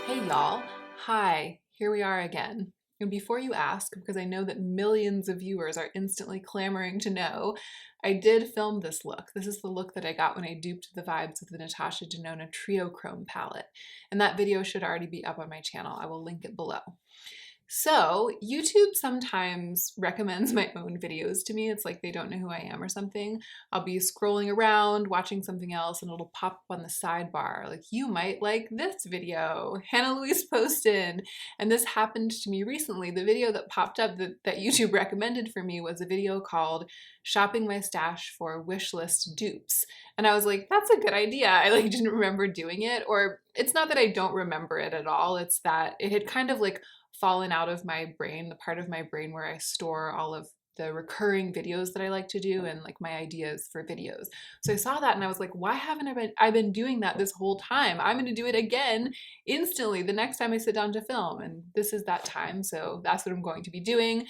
Hey y'all, hi, here we are again. And before you ask, because I know that millions of viewers are instantly clamoring to know, I did film this look. This is the look that I got when I duped the vibes of the Natasha Denona Trio Chrome palette. And that video should already be up on my channel. I will link it below. So YouTube sometimes recommends my own videos to me. It's like they don't know who I am or something. I'll be scrolling around, watching something else, and it'll pop up on the sidebar. Like, you might like this video, Louise Poston. And this happened to me recently. The video that popped up that YouTube recommended for me was a video called Shopping My Stash for Wishlist Dupes. And I was like, that's a good idea. I didn't remember doing it. Or it's not that I don't remember it at all. It's that it had kind of fallen out of my brain, the part of my brain where I store all of the recurring videos that I like to do and my ideas for videos. So I saw that and I was like, why haven't I been doing that this whole time? I'm gonna do it again instantly the next time I sit down to film, and this is that time, so that's what I'm going to be doing.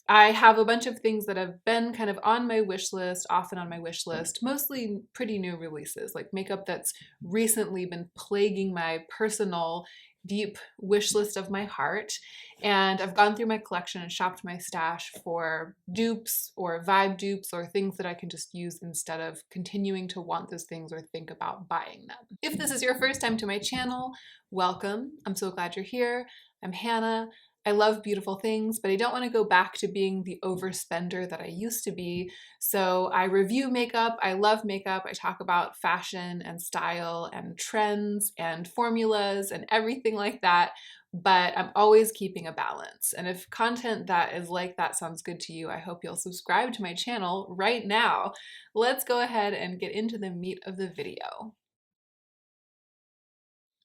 I have a bunch of things that have been kind of on my wish list, often on my wish list, mostly pretty new releases, like makeup that's recently been plaguing my personal deep wish list of my heart. And I've gone through my collection and shopped my stash for dupes or vibe dupes or things that I can just use instead of continuing to want those things or think about buying them. If this is your first time to my channel, welcome. I'm so glad you're here. I'm Hannah. I love beautiful things, but I don't want to go back to being the overspender that I used to be. So I review makeup. I love makeup. I talk about fashion and style and trends and formulas and everything like that. But I'm always keeping a balance. And if content that is like that sounds good to you, I hope you'll subscribe to my channel right now. Let's go ahead and get into the meat of the video.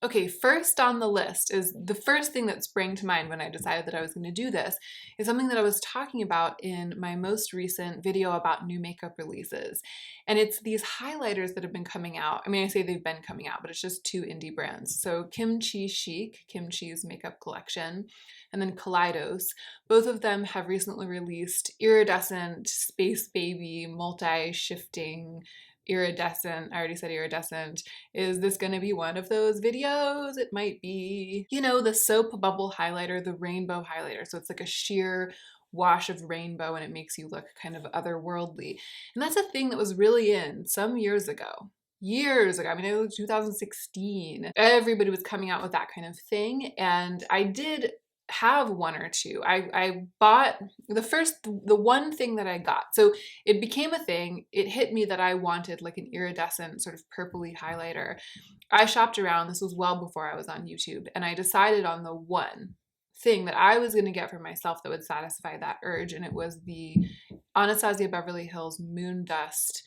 Okay, first on the list is the first thing that sprang to mind when I decided that I was going to do this is something that I was talking about in my most recent video about new makeup releases. And it's these highlighters that have been coming out. I mean, I say they've been coming out, but it's just two indie brands. So Kimchi Chic, Kimchi's makeup collection, and then Kaleidos. Both of them have recently released iridescent, space baby, multi-shifting, iridescent, I already said iridescent. Is this gonna be one of those videos? It might be. You know, the soap bubble highlighter, the rainbow highlighter. So it's like a sheer wash of rainbow and it makes you look kind of otherworldly. And that's a thing that was really in some years ago. Years ago, I mean, it was 2016. Everybody was coming out with that kind of thing. And I did have one or two. I bought the one thing that I got. So it became a thing. It hit me that I wanted like an iridescent sort of purpley highlighter. I shopped around. This was well before I was on YouTube. And I decided on the one thing that I was going to get for myself that would satisfy that urge. And it was the Anastasia Beverly Hills Moon Dust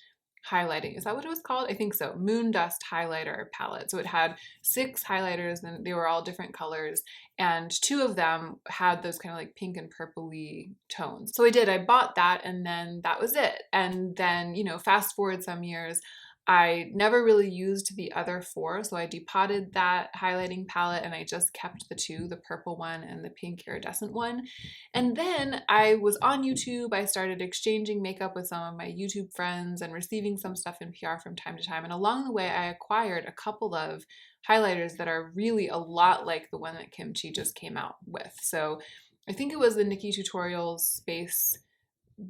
highlighting. Is that what it was called? I think so. Moon Dust highlighter palette. So it had 6 highlighters and they were all different colors. And 2 of them had those kind of like pink and purpley tones. So I did. I bought that and then that was it. And then, you know, fast forward some years, I never really used the other 4, so I depotted that highlighting palette and I just kept the 2, the purple one and the pink iridescent one. And then I was on YouTube. I started exchanging makeup with some of my YouTube friends and receiving some stuff in PR from time to time. And along the way, I acquired a couple of highlighters that are really a lot like the one that Kimchi just came out with. So I think it was the Nikkie Tutorials Space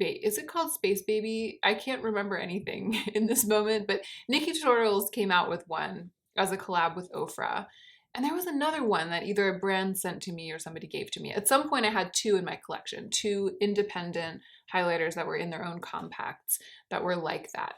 is it called Space Baby? I can't remember anything in this moment, but Nikkie Tutorials came out with one as a collab with Ofra. And there was another one that either a brand sent to me or somebody gave to me. At some point I had 2 in my collection, 2 independent highlighters that were in their own compacts that were like that.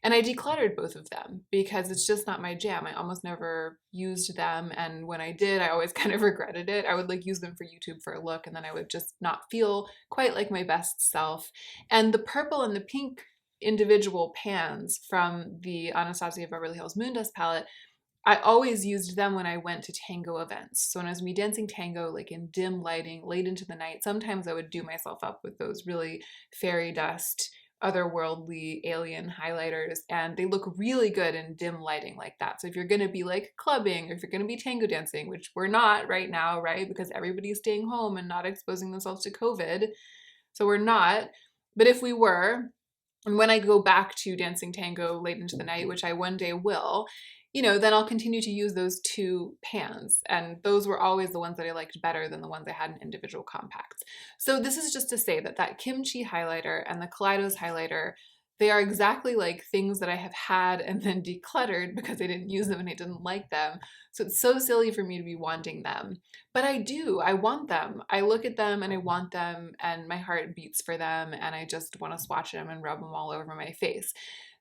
And I decluttered both of them because it's just not my jam. I almost never used them. And when I did, I always kind of regretted it. I would use them for YouTube for a look and then I would just not feel quite like my best self. And the purple and the pink individual pans from the Anastasia Beverly Hills Moon Dust palette, I always used them when I went to tango events. So when I was dancing tango, in dim lighting, late into the night, sometimes I would do myself up with those really fairy dust otherworldly alien highlighters, and they look really good in dim lighting like that. So if you're gonna be clubbing or if you're gonna be tango dancing, which we're not right now, right? Because everybody's staying home and not exposing themselves to COVID. So we're not, but if we were, and when I go back to dancing tango late into the night, which I one day will, then I'll continue to use those two pans. And those were always the ones that I liked better than the ones I had in individual compacts. So this is just to say that that kimchi highlighter and the Kaleidos highlighter, they are exactly like things that I have had and then decluttered because I didn't use them and I didn't like them. So it's so silly for me to be wanting them. But I want them. I look at them and I want them and my heart beats for them and I just want to swatch them and rub them all over my face.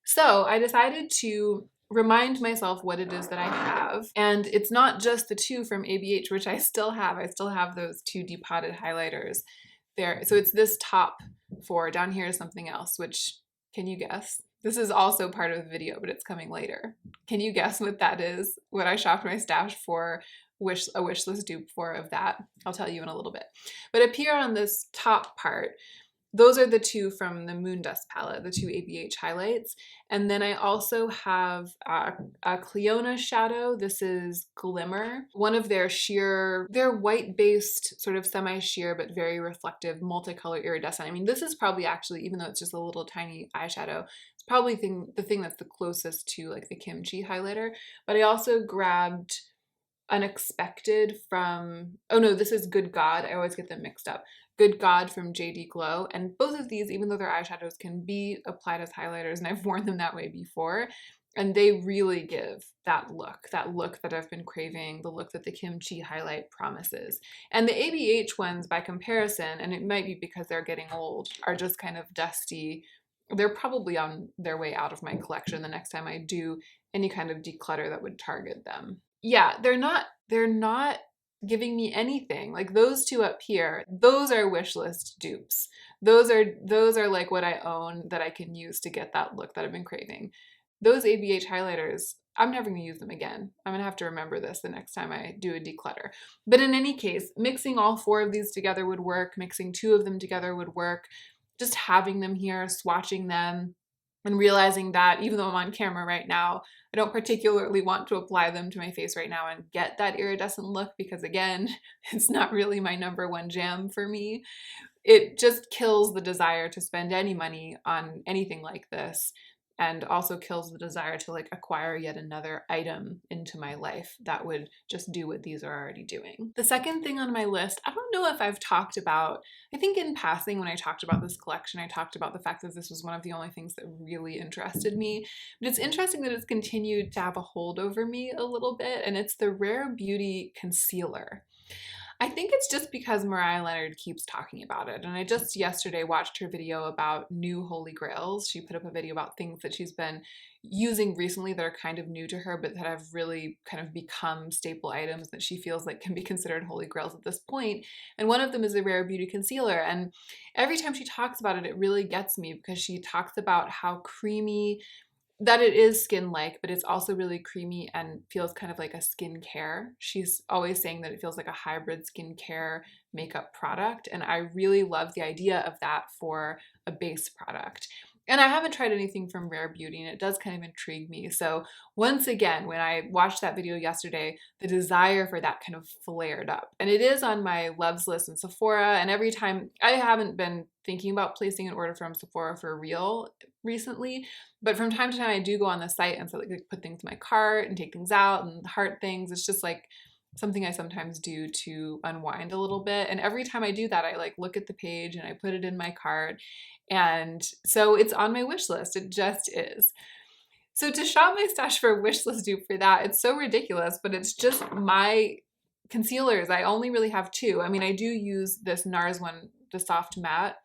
So I decided to remind myself what it is that I have. And it's not just the two from ABH, which I still have. I still have those two depotted highlighters there. So it's this top four. Down here is something else, which, can you guess? This is also part of the video, but it's coming later. Can you guess what that is? What I shopped my stash for, a wish list dupe for of that? I'll tell you in a little bit. But up here on this top part, those are the two from the Moondust palette, the two ABH highlights. And then I also have a Cleona shadow. This is Glimmer. One of their sheer, they're white-based, sort of semi-sheer, but very reflective, multicolor iridescent. I mean, this is probably actually, even though it's just a little tiny eyeshadow, it's probably the thing that's the closest to like the kimchi highlighter. But I also grabbed Unexpected from, oh no, this is Good God. I always get them mixed up. Good God from JD Glow. And both of these, even though they're eyeshadows, can be applied as highlighters, and I've worn them that way before. And they really give that look that I've been craving, the look that the kimchi highlight promises. And the ABH ones, by comparison, and it might be because they're getting old, are just kind of dusty. They're probably on their way out of my collection the next time I do any kind of declutter that would target them. Yeah, they're not giving me anything. Like those two up here, those are wish list dupes. Those are like what I own that I can use to get that look that I've been craving. Those ABH highlighters, I'm never going to use them again. I'm going to have to remember this the next time I do a declutter. But in any case, mixing all four of these together would work. Mixing two of them together would work. Just having them here, swatching them, and realizing that even though I'm on camera right now, I don't particularly want to apply them to my face right now and get that iridescent look because, again, it's not really my #1 jam for me. It just kills the desire to spend any money on anything like this, and also kills the desire to like acquire yet another item into my life that would just do what these are already doing. The second thing on my list, I don't know if I've talked about, I think in passing when I talked about this collection, I talked about the fact that this was one of the only things that really interested me, but it's interesting that it's continued to have a hold over me a little bit, and it's the Rare Beauty concealer. I think it's just because Mariah Leonard keeps talking about it. And I just yesterday watched her video about new holy grails. She put up a video about things that she's been using recently that are kind of new to her, but that have really kind of become staple items that she feels like can be considered holy grails at this point. And one of them is the Rare Beauty concealer. And every time she talks about it, it really gets me because she talks about how creamy, that it is skin-like, but it's also really creamy and feels kind of like a skincare. She's always saying that it feels like a hybrid skincare makeup product, and I really love the idea of that for a base product. And I haven't tried anything from Rare Beauty, and it does kind of intrigue me. So once again, when I watched that video yesterday, the desire for that kind of flared up. And it is on my loves list in Sephora, and every time, I haven't been thinking about placing an order from Sephora for real recently, but from time to time I do go on the site and so like put things in my cart and take things out and heart things. It's just like something I sometimes do to unwind a little bit. And every time I do that, I like look at the page and I put it in my cart. And so it's on my wish list. It just is. So to shop my stash for a wish list dupe for that, it's so ridiculous, but it's just my concealers. I only really have two. I mean, I do use this NARS one, the soft matte,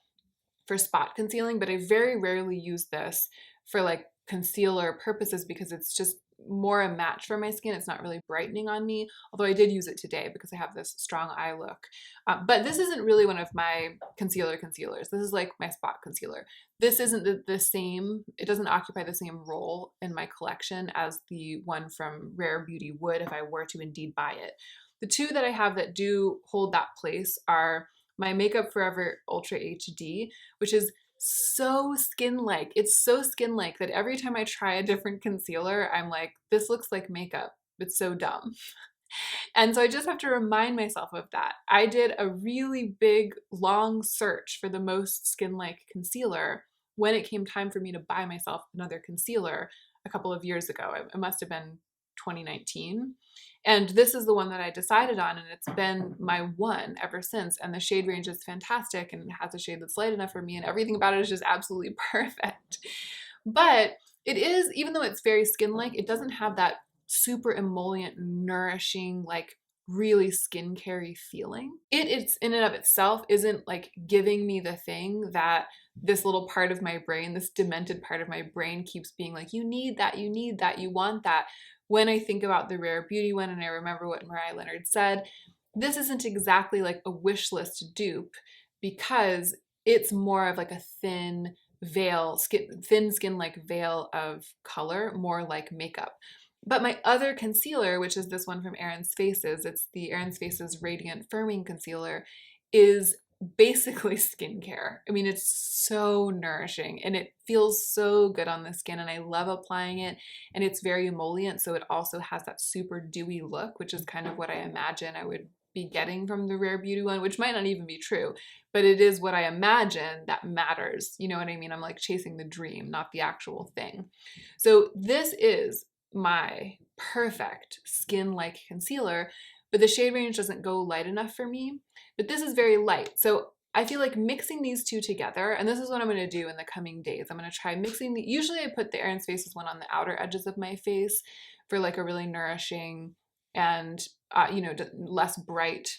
for spot concealing, but I very rarely use this for like concealer purposes because it's just more a match for my skin. It's not really brightening on me, although I did use it today because I have this strong eye look. But this isn't really one of my concealers. This is like my spot concealer. This isn't the same, it doesn't occupy the same role in my collection as the one from Rare Beauty would if I were to indeed buy it. The two that I have that do hold that place are my Makeup Forever Ultra HD, which is so skin-like. It's so skin-like that every time I try a different concealer, I'm like, this looks like makeup. It's so dumb. And so I just have to remind myself of that. I did a really big, long search for the most skin-like concealer when it came time for me to buy myself another concealer a couple of years ago. It must have been 2019. And this is the one that I decided on, and it's been my one ever since. And the shade range is fantastic, and it has a shade that's light enough for me, and everything about it is just absolutely perfect. But it is, even though it's very skin-like, it doesn't have that super emollient, nourishing, like really skincare-y feeling. It's in and of itself isn't like giving me the thing that this little part of my brain, this demented part of my brain keeps being like, you need that, you need that, you want that. When I think about the Rare Beauty one and I remember what Mariah Leonard said, this isn't exactly like a wish list dupe because it's more of like a thin veil, thin skin-like veil of color, more like makeup. But my other concealer, which is this one from Erin's Faces, it's the Erin's Faces Radiant Firming Concealer, is basically skincare. I mean, it's so nourishing and it feels so good on the skin, and I love applying it, and it's very emollient, so it also has that super dewy look, which is kind of what I imagine I would be getting from the Rare Beauty one, which might not even be true, but it is what I imagine that matters. You know what I mean? I'm like chasing the dream, not the actual thing. So this is my perfect skin-like concealer, but the shade range doesn't go light enough for me. But this is very light. So I feel like mixing these two together, and this is what I'm going to do in the coming days. I'm going to try mixing the, usually I put the Erin's Faces one on the outer edges of my face for like a really nourishing and, you know, less bright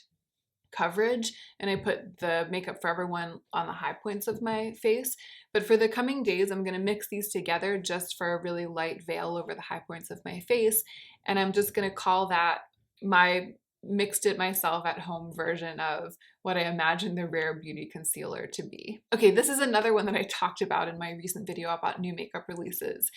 coverage, and I put the Makeup Forever one on the high points of my face. But for the coming days, I'm going to mix these together just for a really light veil over the high points of my face, and I'm just going to call that my mixed it myself at home version of what I imagine the Rare Beauty concealer to be. Okay, this is another one that I talked about in my recent video about new makeup releases.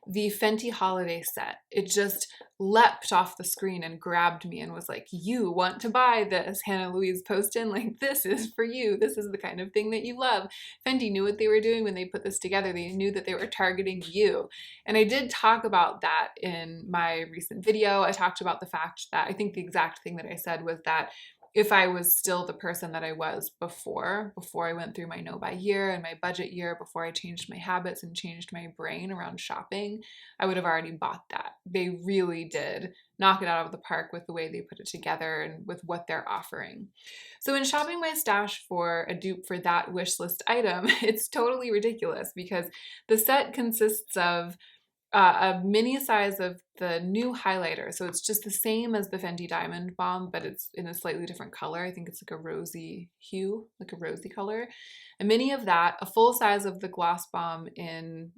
The Fenty holiday set. It just leapt off the screen and grabbed me and was like, you want to buy this, Hannah Louise Poston? Like, this is for you. This is the kind of thing that you love. Fenty knew what they were doing when they put this together. They knew that they were targeting you. And I did talk about that in my recent video. I talked about the fact that I think the exact thing that I said was that if I was still the person that I was before I went through my no-buy year and my budget year, before I changed my habits and changed my brain around shopping, I would have already bought that. They really did knock it out of the park with the way they put it together and with what they're offering. So in shopping my stash for a dupe for that wish list item, it's totally ridiculous because the set consists of a mini size of the new highlighter. So it's just the same as the Fenty Diamond Balm, but it's in a slightly different color. I think it's like a rosy hue, like a rosy color. A mini of that, a full size of the Gloss Balm in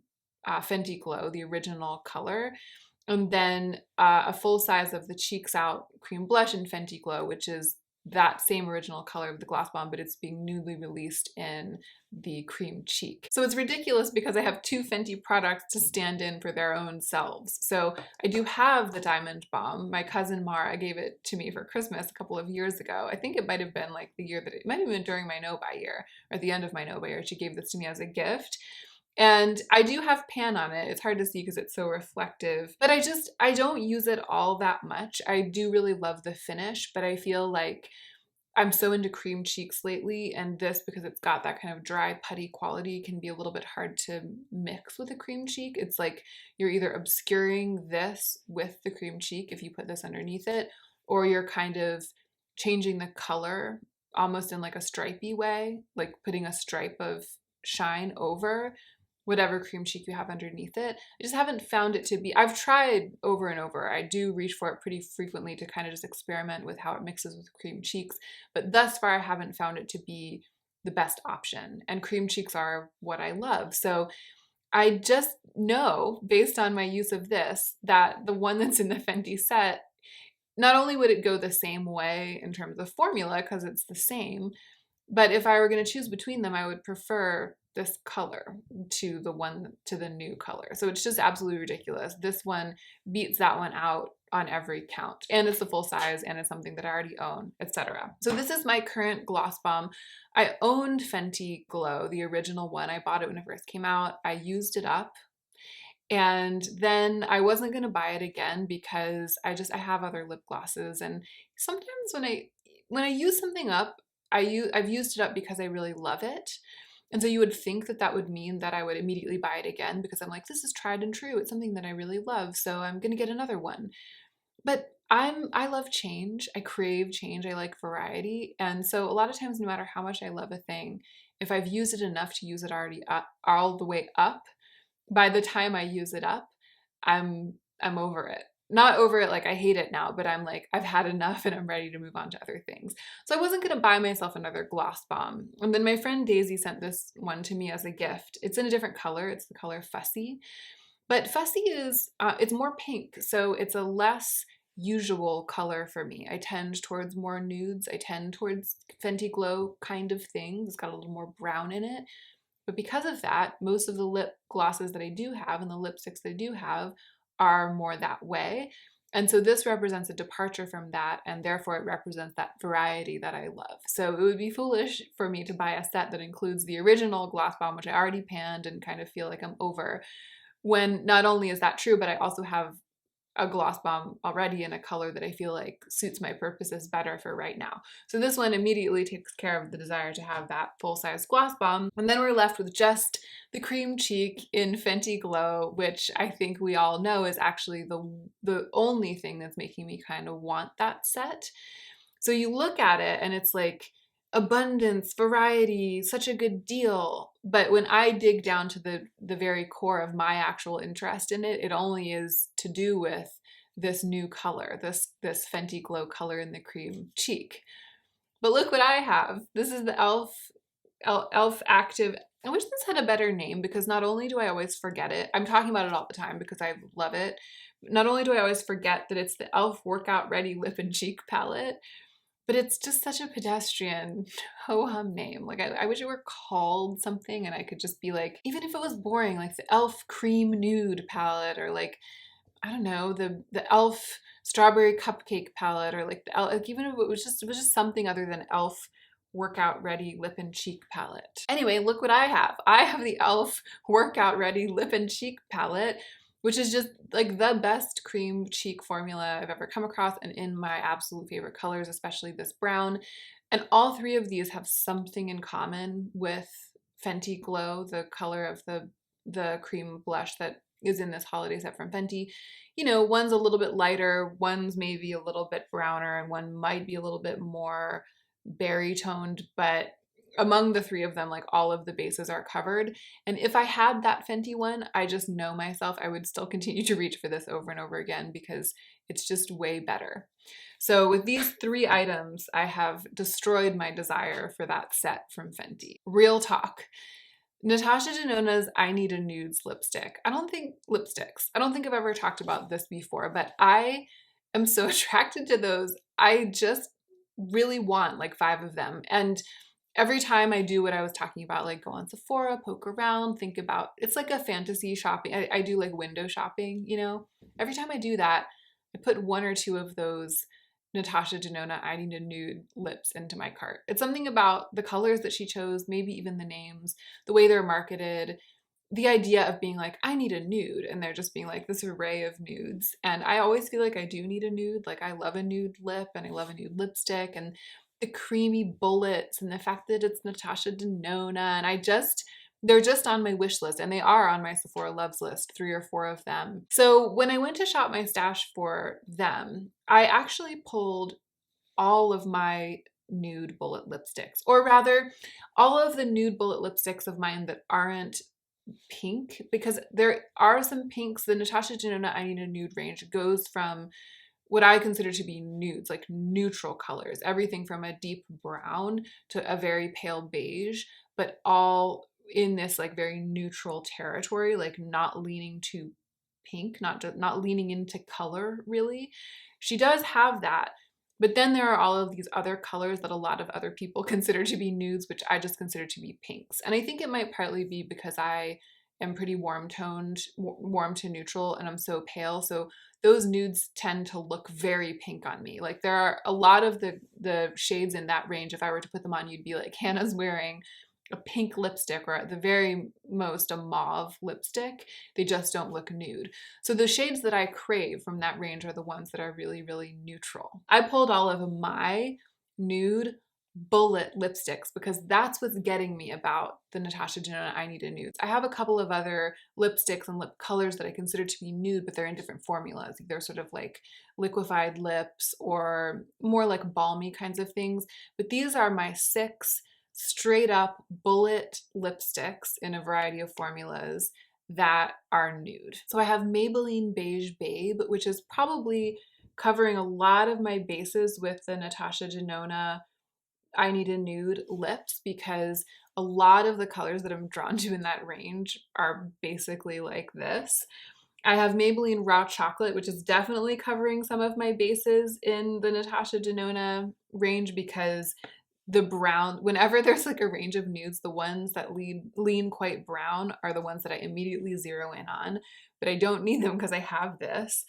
Fenty Glow, the original color, and then a full size of the Cheeks Out Cream Blush in Fenty Glow, which is that same original color of the Gloss Bomb, but it's being newly released in the Cream Cheek. So it's ridiculous because I have two Fenty products to stand in for their own selves. So I do have the Diamond Balm. My cousin Mara gave it to me for Christmas a couple of years ago. I think it might have been like the year that it might have been during my no-buy year or at the end of my no-buy year. She gave this to me as a gift. And I do have pan on it. It's hard to see because it's so reflective, but I don't use it all that much. I do really love the finish, but I feel like I'm so into cream cheeks lately, and this, because it's got that kind of dry, putty quality, can be a little bit hard to mix with a cream cheek. It's like you're either obscuring this with the cream cheek if you put this underneath it, or you're kind of changing the color almost in like a stripey way, like putting a stripe of shine over whatever cream cheek you have underneath it. I just haven't found it to be, I've tried over and over. I do reach for it pretty frequently to kind of just experiment with how it mixes with cream cheeks, but thus far I haven't found it to be the best option. And cream cheeks are what I love. So I just know, based on my use of this, that the one that's in the Fenty set, not only would it go the same way in terms of formula, because it's the same, but if I were going to choose between them, I would prefer this color to the new color. So it's just absolutely ridiculous. This one beats that one out on every count. And it's the full size, and it's something that I already own, etc. So this is my current Gloss Bomb. I owned Fenty Glow, the original one. I bought it when it first came out. I used it up. And then I wasn't going to buy it again because I have other lip glosses. And sometimes when I use something up, I've used it up because I really love it. And so you would think that that would mean that I would immediately buy it again because I'm like, this is tried and true. It's something that I really love, so I'm gonna get another one. But I love change. I crave change. I like variety. And so a lot of times, no matter how much I love a thing, if I've used it enough to use it already up, all the way up, by the time I use it up, I'm over it. Not over it like I hate it now, but I'm like, I've had enough and I'm ready to move on to other things. So I wasn't gonna buy myself another gloss bomb. And then my friend Daisy sent this one to me as a gift. It's in a different color. It's the color Fussy. But Fussy is, it's more pink, so it's a less usual color for me. I tend towards more nudes. I tend towards Fenty Glow kind of things. It's got a little more brown in it. But because of that, most of the lip glosses that I do have and the lipsticks that I do have are more that way. And so this represents a departure from that, and therefore it represents that variety that I love. So it would be foolish for me to buy a set that includes the original gloss bomb, which I already panned and kind of feel like I'm over, when not only is that true, but I also have a gloss bomb already in a color that I feel like suits my purposes better for right now. So this one immediately takes care of the desire to have that full-size gloss bomb. And then we're left with just the cream cheek in Fenty Glow, which I think we all know is actually the only thing that's making me kind of want that set. So you look at it and it's like abundance, variety, such a good deal. But when I dig down to the very core of my actual interest in it, it only is to do with this new color, this Fenty Glow color in the cream cheek. But look what I have. This is the e.l.f. Active. I wish this had a better name because not only do I always forget it, I'm talking about it all the time because I love it. Not only do I always forget that it's the e.l.f. Workout Ready Lip and Cheek Palette, but it's just such a pedestrian ho-hum name. Like I wish it were called something and I could just be like, even if it was boring, like the e.l.f. Cream Nude Palette, or like, I don't know, the e.l.f. Strawberry Cupcake Palette, or like the e.l.f., like even if it was just something other than e.l.f. Workout Ready Lip and Cheek Palette. Anyway, look what I have. I have the e.l.f. Workout Ready Lip and Cheek Palette, which is just like the best cream cheek formula I've ever come across, and in my absolute favorite colors, especially this brown. And all three of these have something in common with Fenty Glow, the color of the cream blush that is in this holiday set from Fenty. You know, one's a little bit lighter, one's maybe a little bit browner, and one might be a little bit more berry toned, but among the three of them, like all of the bases are covered. And if I had that Fenty one, I just know myself, I would still continue to reach for this over and over again because it's just way better. So with these three items, I have destroyed my desire for that set from Fenty. Real talk. Natasha Denona's I Need a Nudes lipstick. I don't think I've ever talked about this before, but I am so attracted to those. I just really want like 5 of them. And every time I do what I was talking about, like go on Sephora, poke around, think about, it's like a fantasy shopping. I do like window shopping, you know? Every time I do that, I put 1 or 2 of those Natasha Denona I Need a Nude lips into my cart. It's something about the colors that she chose, maybe even the names, the way they're marketed, the idea of being like, I need a nude, and they're just being like this array of nudes. And I always feel like I do need a nude. Like I love a nude lip and I love a nude lipstick, and the creamy bullets and the fact that it's Natasha Denona, and they're just on my wish list, and they are on my Sephora loves list, 3 or 4 of them. So when I went to shop my stash for them, I actually pulled all of my nude bullet lipsticks, or rather all of the nude bullet lipsticks of mine that aren't pink, because there are some pinks. The Natasha Denona I Need a Nude range goes from what I consider to be nudes, like neutral colors, everything from a deep brown to a very pale beige, but all in this like very neutral territory, like not leaning to pink, not leaning into color really. She does have that. But then there are all of these other colors that a lot of other people consider to be nudes, which I just consider to be pinks. And I think it might partly be because I am pretty warm toned, warm to neutral, and I'm so pale. So those nudes tend to look very pink on me. Like there are a lot of the shades in that range. If I were to put them on, you'd be like, Hannah's wearing a pink lipstick, or at the very most a mauve lipstick. They just don't look nude. So the shades that I crave from that range are the ones that are really, really neutral. I pulled all of my nude bullet lipsticks, because that's what's getting me about the Natasha Denona I Need a Nudes. I have a couple of other lipsticks and lip colors that I consider to be nude, but they're in different formulas. They're sort of like liquefied lips or more like balmy kinds of things. But these are my 6 straight up bullet lipsticks in a variety of formulas that are nude. So I have Maybelline Beige Babe, which is probably covering a lot of my bases with the Natasha Denona I Need a Nude lips, because a lot of the colors that I'm drawn to in that range are basically like this. I have Maybelline Raw Chocolate, which is definitely covering some of my bases in the Natasha Denona range, because the brown, whenever there's like a range of nudes, the ones that lean quite brown are the ones that I immediately zero in on, but I don't need them because I have this.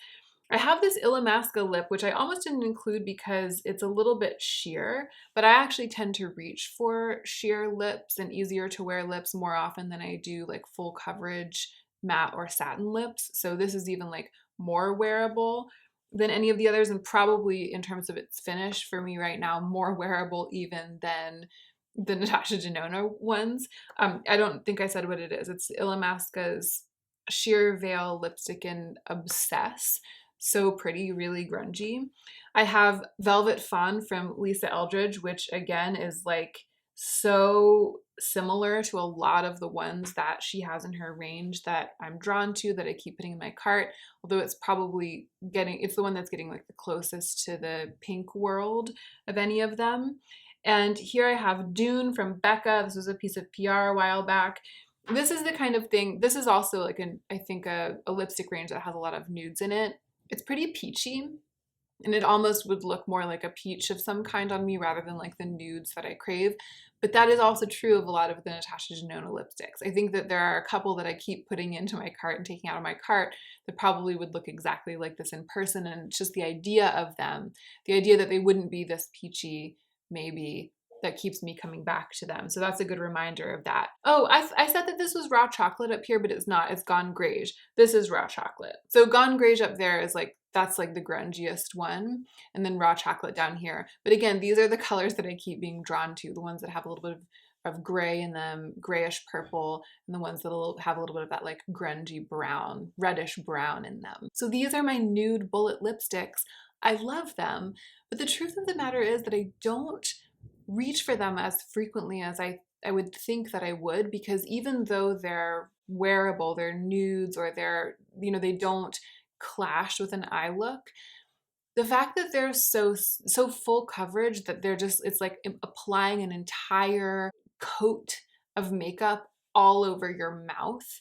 I have this Illamasqua lip, which I almost didn't include because it's a little bit sheer, but I actually tend to reach for sheer lips and easier to wear lips more often than I do like full coverage matte or satin lips. So this is even like more wearable than any of the others, and probably in terms of its finish for me right now, more wearable even than the Natasha Denona ones. I don't think I said what it is. It's Illamasqua's Sheer Veil Lipstick in Obsess. So pretty, really grungy. I have Velvet Fawn from Lisa Eldridge, which again is like so similar to a lot of the ones that she has in her range that I'm drawn to, that I keep putting in my cart, although it's probably it's the one that's getting like the closest to the pink world of any of them. And here I have Dune from Becca. This was a piece of PR a while back. This is the kind of thing, this is also like I think a lipstick range that has a lot of nudes in it. It's pretty peachy, and it almost would look more like a peach of some kind on me rather than like the nudes that I crave. But that is also true of a lot of the Natasha Denona lipsticks. I think that there are a couple that I keep putting into my cart and taking out of my cart that probably would look exactly like this in person, and it's just the idea of them, the idea that they wouldn't be this peachy maybe, that keeps me coming back to them. So that's a good reminder of that. Oh, I said that this was Raw Chocolate up here, but it's not. It's Gone Greige. This is Raw Chocolate. So Gone Greige up there is like, that's like the grungiest one, and then Raw Chocolate down here. But again, these are the colors that I keep being drawn to, the ones that have a little bit of gray in them, grayish purple, and the ones that have a little bit of that like grungy brown, reddish brown in them. So these are my nude bullet lipsticks. I love them, but the truth of the matter is that I don't reach for them as frequently as I would think that I would, because even though they're wearable, they're nudes, or they're, they don't clash with an eye look, the fact that they're so full coverage that it's like applying an entire coat of makeup all over your mouth,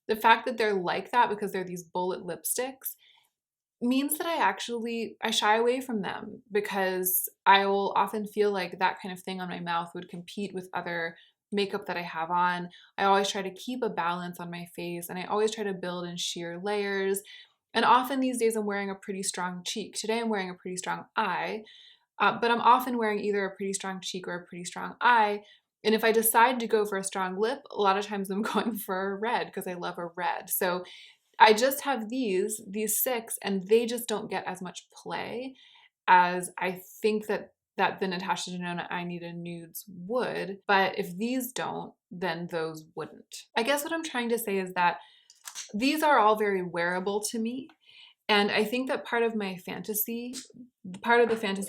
the fact that they're like that because they're these bullet lipsticks means that I shy away from them, because I will often feel like that kind of thing on my mouth would compete with other makeup that I have on. I always try to keep a balance on my face, and I always try to build in sheer layers. And often these days I'm wearing a pretty strong cheek. Today I'm wearing a pretty strong eye, but I'm often wearing either a pretty strong cheek or a pretty strong eye. And if I decide to go for a strong lip, a lot of times I'm going for a red because I love a red. So I just have these 6, and they just don't get as much play as I think that the Natasha Denona I Need a Nudes would. But if these don't, then those wouldn't. I guess what I'm trying to say is that these are all very wearable to me. And I think that part of the fantasy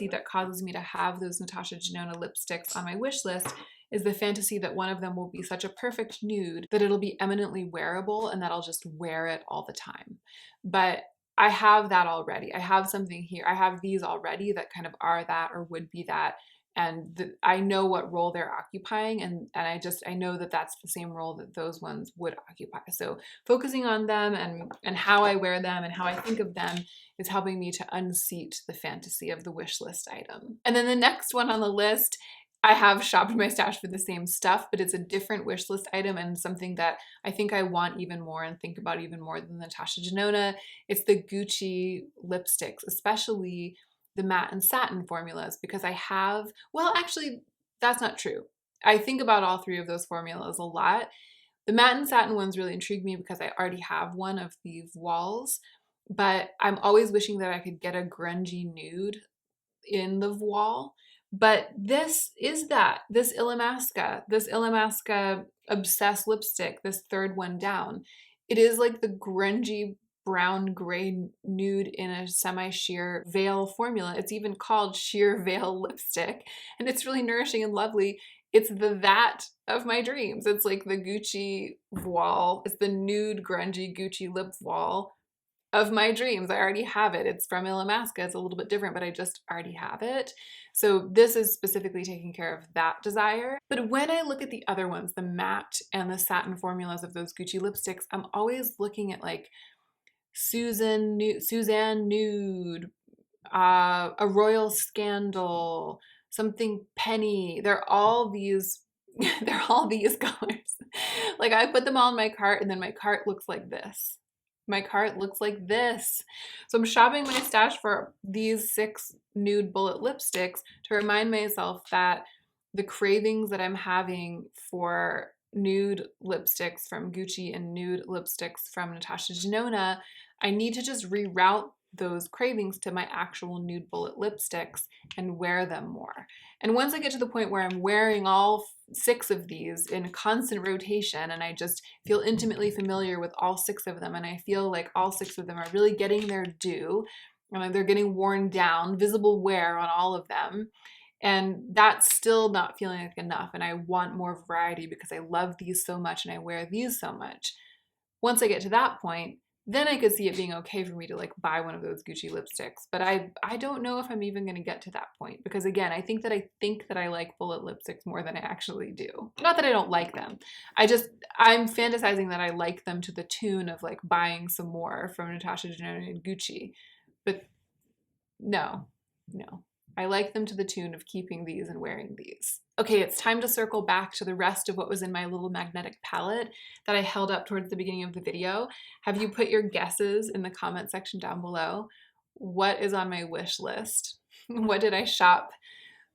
that causes me to have those Natasha Denona lipsticks on my wish list is the fantasy that one of them will be such a perfect nude that it'll be eminently wearable and that I'll just wear it all the time. But I have that already. I have something here. I have these already that kind of are that or would be that. And I know what role they're occupying, and I know that that's the same role that those ones would occupy. So focusing on them and how I wear them and how I think of them is helping me to unseat the fantasy of the wish list item. And then the next one on the list, I have shopped my stash for the same stuff, but it's a different wish list item and something that I think I want even more and think about even more than Natasha Denona. It's the Gucci lipsticks, especially the matte and satin formulas, because actually, that's not true. I think about all 3 of those formulas a lot. The matte and satin ones really intrigue me because I already have one of the voiles, but I'm always wishing that I could get a grungy nude in the voile. But this is this Illamasqua Obsessed lipstick, this third one down. It is like the grungy brown gray nude in a semi-sheer veil formula. It's even called sheer veil lipstick, and it's really nourishing and lovely. It's that of my dreams. It's like the Gucci voile. It's the nude grungy Gucci lip voile of my dreams. I already have it. It's from Illamasqua. It's a little bit different, but I just already have it. So this is specifically taking care of that desire. But when I look at the other ones, the matte and the satin formulas of those Gucci lipsticks, I'm always looking at like Suzanne Nude, a Royal Scandal, something Penny. They're all these they're all these colors. Like I put them all in my cart and then my cart looks like this. My cart looks like this. So I'm shopping my stash for these 6 nude bullet lipsticks to remind myself that the cravings that I'm having for nude lipsticks from Gucci and nude lipsticks from Natasha Denona, I need to just reroute those cravings to my actual nude bullet lipsticks and wear them more. And once I get to the point where I'm wearing all 6 of these in constant rotation and I just feel intimately familiar with all 6 of them and I feel like all 6 of them are really getting their due and they're getting worn down, visible wear on all of them, and that's still not feeling like enough and I want more variety because I love these so much and I wear these so much. Once I get to that point, then I could see it being okay for me to like buy one of those Gucci lipsticks. But I don't know if I'm even going to get to that point because again, I think that I like bullet lipsticks more than I actually do. Not that I don't like them. I'm fantasizing that I like them to the tune of like buying some more from Natasha Denona and Gucci. But no. I like them to the tune of keeping these and wearing these. Okay, it's time to circle back to the rest of what was in my little magnetic palette that I held up towards the beginning of the video. Have you put your guesses in the comment section down below? What is on my wish list? What did I shop?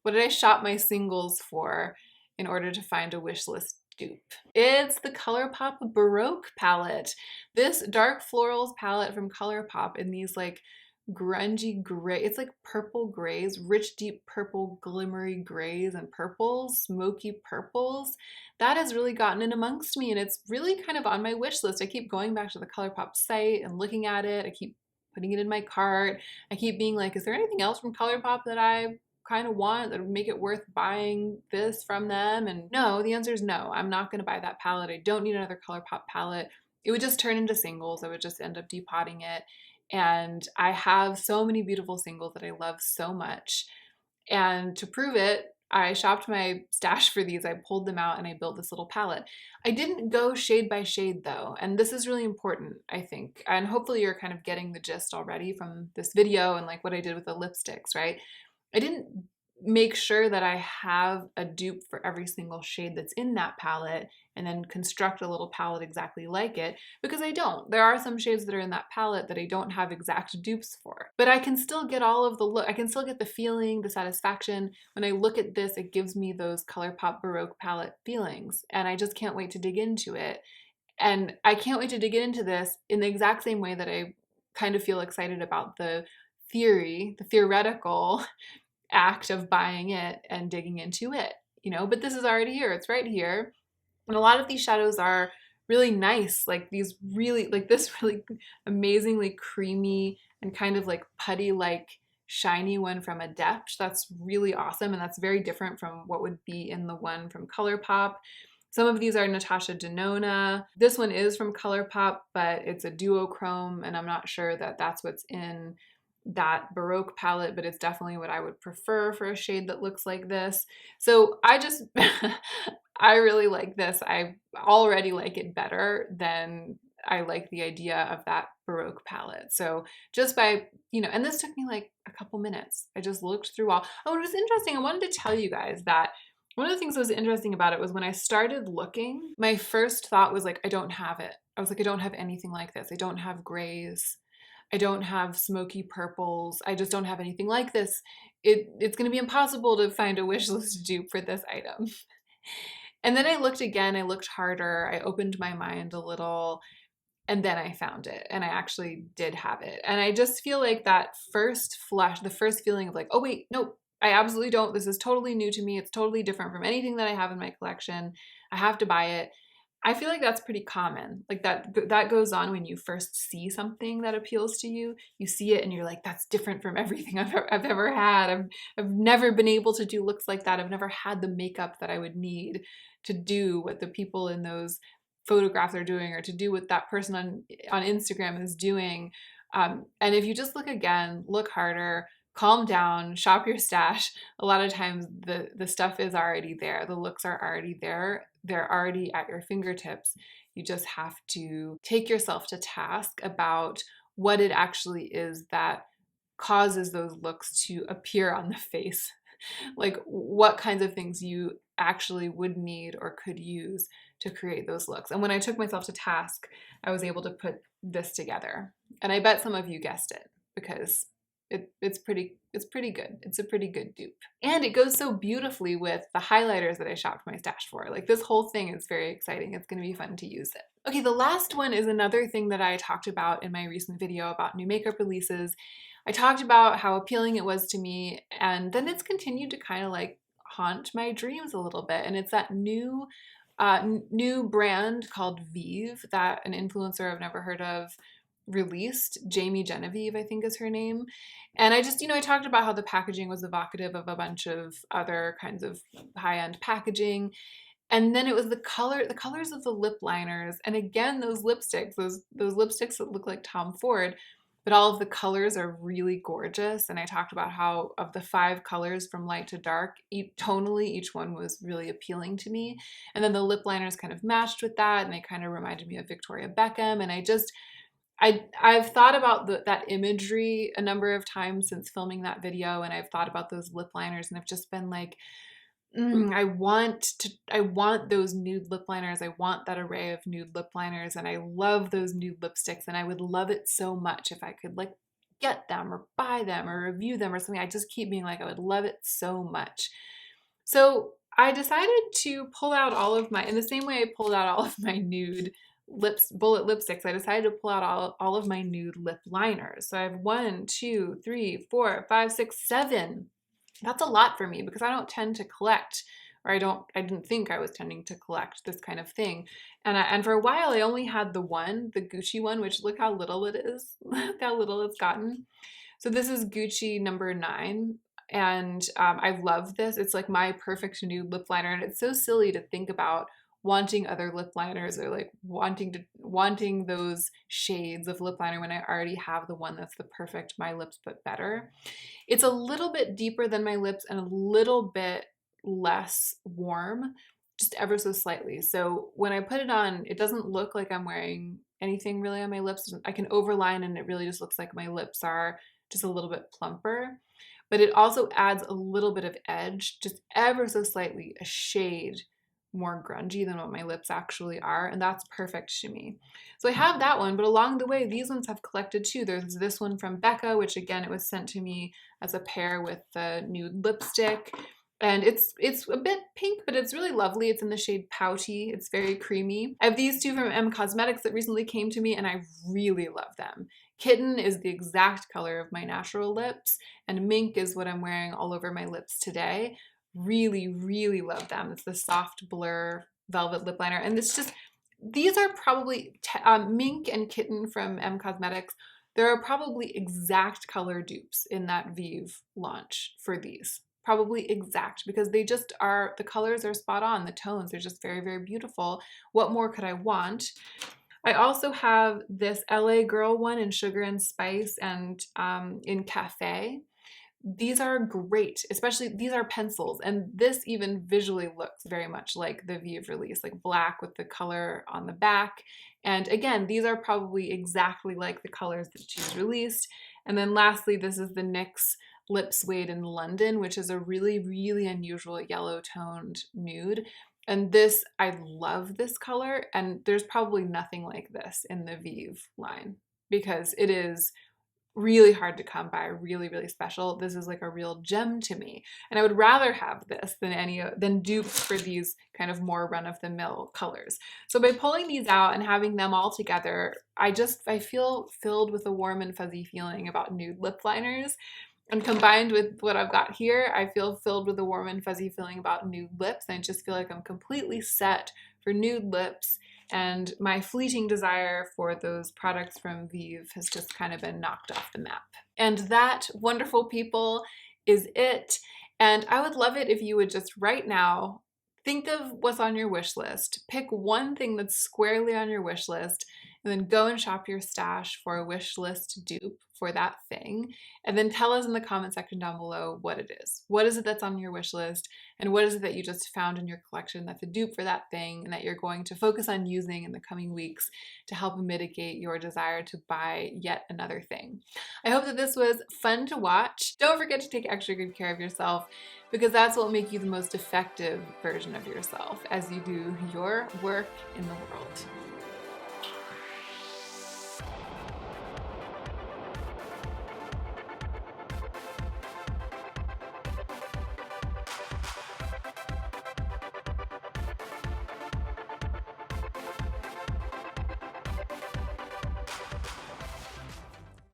What did I shop my singles for in order to find a wish list dupe? It's the ColourPop Baroque palette. This dark florals palette from ColourPop in these like grungy gray, it's like purple grays, rich deep purple glimmery grays and purples, smoky purples. That has really gotten in amongst me and it's really kind of on my wish list. I keep going back to the ColourPop site and looking at it. I keep putting it in my cart. I keep being like, is there anything else from ColourPop that I kind of want that would make it worth buying this from them? And no, the answer is no. I'm not going to buy that palette. I don't need another ColourPop palette. It would just turn into singles. I would just end up depotting it. And I have so many beautiful singles that I love so much. And to prove it, I shopped my stash for these. I pulled them out and I built this little palette. I didn't go shade by shade though. And this is really important, I think. And hopefully you're kind of getting the gist already from this video and like what I did with the lipsticks, right? I didn't make sure that I have a dupe for every single shade that's in that palette and then construct a little palette exactly like it, because I don't. There are some shades that are in that palette that I don't have exact dupes for, but I can still get all of the look. I can still get the feeling, the satisfaction. When I look at this, it gives me those ColourPop Baroque palette feelings, and I just can't wait to dig into it. And I can't wait to dig into this in the exact same way that I kind of feel excited about the theoretical act of buying it and digging into it, you know, but this is already here. It's right here. And a lot of these shadows are really nice, like these really, like this really amazingly creamy and kind of like putty-like shiny one from Adept. That's really awesome. And that's very different from what would be in the one from ColourPop. Some of these are Natasha Denona. This one is from ColourPop, but it's a duochrome, and I'm not sure that that's what's in that Baroque palette, but it's definitely what I would prefer for a shade that looks like this. So I just, I really like this. I already like it better than I like the idea of that Baroque palette. So just by, you know, and this took me like a couple minutes. I just looked through all. Oh, it was interesting. I wanted to tell you guys that one of the things that was interesting about it was when I started looking, my first thought was like, I don't have it. I was like, I don't have anything like this. I don't have grays. I don't have smoky purples. I just don't have anything like this. It's going to be impossible to find a wish list dupe for this item. And then I looked again, I looked harder, I opened my mind a little, and then I found it. And I actually did have it. And I just feel like that first flush, the first feeling of like, oh wait, no, I absolutely don't. This is totally new to me. It's totally different from anything that I have in my collection. I have to buy it. I feel like that's pretty common. Like that goes on when you first see something that appeals to you. You see it and you're like, that's different from everything I've ever had. I've never been able to do looks like that. I've never had the makeup that I would need to do what the people in those photographs are doing, or to do what that person on Instagram is doing. And if you just look again, look harder, calm down, shop your stash, a lot of times the stuff is already there. The looks are already there. They're already at your fingertips. You just have to take yourself to task about what it actually is that causes those looks to appear on the face. Like what kinds of things you actually would need or could use to create those looks. And when I took myself to task, I was able to put this together. And I bet some of you guessed it, because it's pretty good. It's a pretty good dupe. And it goes so beautifully with the highlighters that I shopped my stash for. Like this whole thing is very exciting. It's going to be fun to use it. Okay, the last one is another thing that I talked about in my recent video about new makeup releases. I talked about how appealing it was to me, and then it's continued to kind of like haunt my dreams a little bit. And it's that new brand called Vive that an influencer I've never heard of released. Jamie Genevieve, I think is her name. And I just, I talked about how the packaging was evocative of a bunch of other kinds of high-end packaging. And then it was the colors of the lip liners. And again, those lipsticks, those lipsticks that look like Tom Ford, but all of the colors are really gorgeous. And I talked about how of the 5 colors from light to dark, tonally, each one was really appealing to me. And then the lip liners kind of matched with that, and they kind of reminded me of Victoria Beckham. And I've thought about that imagery a number of times since filming that video, and I've thought about those lip liners, and I've just been like, I want those nude lip liners. I want that array of nude lip liners, and I love those nude lipsticks, and I would love it so much if I could like get them or buy them or review them or something. I just keep being like, I would love it so much. So I decided to pull out all of my, in the same way I pulled out all of my nude bullet lipsticks, I decided to pull out all of my nude lip liners. So I have 1, 2, 3, 4, 5, 6, 7. That's a lot for me because I don't tend to collect, or I didn't think I was tending to collect this kind of thing. And for a while I only had the Gucci one, which look how little it is, look how little it's gotten. So this is Gucci number 9. And I love this. It's like my perfect nude lip liner. And it's so silly to think about wanting other lip liners, or like wanting those shades of lip liner when I already have the one that's the perfect my lips but better. It's a little bit deeper than my lips and a little bit less warm, just ever so slightly. So when I put it on, it doesn't look like I'm wearing anything really on my lips. I can overline and it really just looks like my lips are just a little bit plumper. But it also adds a little bit of edge, just ever so slightly, a shade more grungy than what my lips actually are, and that's perfect to me. So I have that one, but along the way, these ones have collected too. There's this one from Becca, which again, it was sent to me as a pair with the nude lipstick. And it's a bit pink, but it's really lovely. It's in the shade Pouty. It's very creamy. I have these 2 from M Cosmetics that recently came to me, and I really love them. Kitten is the exact color of my natural lips, and Mink is what I'm wearing all over my lips today. Really, really love them. It's the Soft Blur Velvet Lip Liner. And these are probably, Mink and Kitten from M Cosmetics, there are probably exact color dupes in that Vive launch for these. Probably exact, because they just are, the colors are spot on, the tones are just very, very beautiful. What more could I want? I also have this LA Girl one in Sugar and Spice and in Cafe. These are great, especially these are pencils, and this even visually looks very much like the Vive release, like black with the color on the back. And again, these are probably exactly like the colors that she's released. And then lastly, this is the NYX Lip Suede in London, which is a really, really unusual yellow toned nude. And this, I love this color, and there's probably nothing like this in the Vive line because it is really hard to come by, really, really special. This is like a real gem to me. And I would rather have this than dupes for these kind of more run-of-the-mill colors. So by pulling these out and having them all together, I feel filled with a warm and fuzzy feeling about nude lip liners. And combined with what I've got here, I feel filled with a warm and fuzzy feeling about nude lips. I just feel like I'm completely set for nude lips, and my fleeting desire for those products from Vive has just kind of been knocked off the map. And that, wonderful people, is it. And I would love it if you would just right now think of what's on your wish list. Pick one thing that's squarely on your wish list, and then go and shop your stash for a wish list dupe for that thing. And then tell us in the comment section down below what it is. What is it that's on your wish list? And what is it that you just found in your collection that's a dupe for that thing and that you're going to focus on using in the coming weeks to help mitigate your desire to buy yet another thing? I hope that this was fun to watch. Don't forget to take extra good care of yourself, because that's what will make you the most effective version of yourself as you do your work in the world.